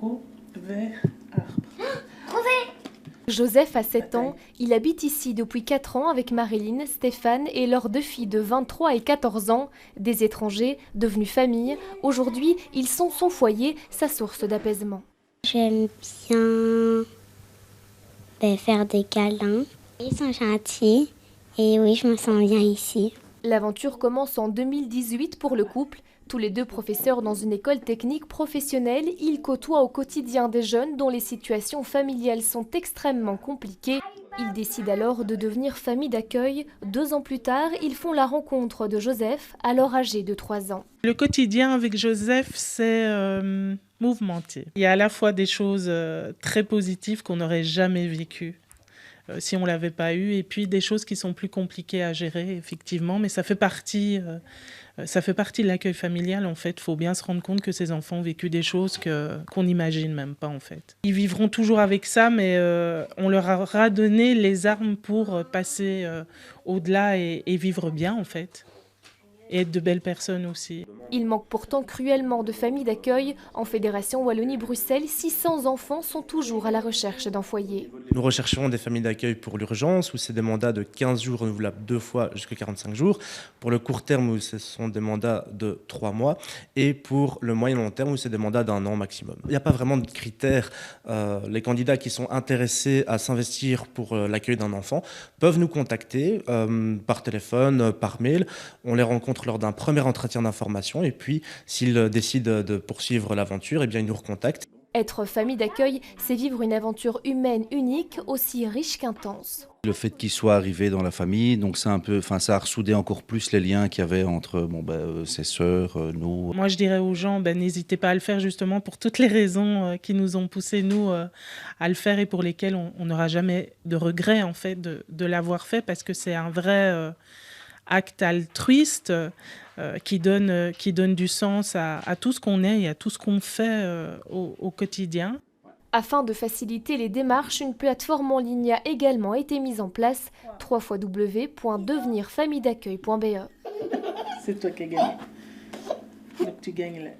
coco, vert, arbre. Joseph a 7 ans, il habite ici depuis 4 ans avec Marilyn, Stéphane et leurs 2 filles de 23 et 14 ans, des étrangers devenus famille. Aujourd'hui, ils sont son foyer, sa source d'apaisement. J'aime bien faire des câlins. Ils sont gentils et oui, je me sens bien ici. L'aventure commence en 2018 pour le couple. Tous les deux professeurs dans une école technique professionnelle, ils côtoient au quotidien des jeunes dont les situations familiales sont extrêmement compliquées. Ils décident alors de devenir famille d'accueil. 2 ans plus tard, ils font la rencontre de Joseph, alors âgé de 3 ans. Le quotidien avec Joseph, c'est mouvementé. Il y a à la fois des choses très positives qu'on n'aurait jamais vécues si on ne l'avait pas eu, et puis des choses qui sont plus compliquées à gérer, effectivement, mais ça fait partie de l'accueil familial, en fait. Il faut bien se rendre compte que ces enfants ont vécu des choses qu'on n'imagine même pas, en fait. Ils vivront toujours avec ça, mais on leur aura donné les armes pour passer au-delà et vivre bien, en fait. Et être de belles personnes aussi. Il manque pourtant cruellement de familles d'accueil. En Fédération Wallonie-Bruxelles, 600 enfants sont toujours à la recherche d'un foyer. Nous rechercherons des familles d'accueil pour l'urgence, où c'est des mandats de 15 jours renouvelables 2 fois jusqu'à 45 jours. Pour le court terme, où ce sont des mandats de 3 mois. Et pour le moyen long terme, où c'est des mandats d'1 an maximum. Il n'y a pas vraiment de critères. Les candidats qui sont intéressés à s'investir pour l'accueil d'un enfant peuvent nous contacter par téléphone, par mail. On les rencontre lors d'un premier entretien d'information. Et puis, s'ils décident de poursuivre l'aventure, eh bien, ils nous recontactent. Être famille d'accueil, c'est vivre une aventure humaine unique, aussi riche qu'intense. Le fait qu'il soit arrivé dans la famille, donc ça a ressoudé encore plus les liens qu'il y avait entre ses sœurs, nous. Moi, je dirais aux gens, n'hésitez pas à le faire justement pour toutes les raisons qui nous ont poussé, nous, à le faire et pour lesquelles on n'aura jamais de regret, en fait, de l'avoir fait, parce que c'est un vrai acte altruiste qui donne du sens à tout ce qu'on est et à tout ce qu'on fait au quotidien. Afin de faciliter les démarches, une plateforme en ligne a également été mise en place, www.devenirfamilledaccueil.be. C'est toi qui as gagné. Donc tu gagnes là.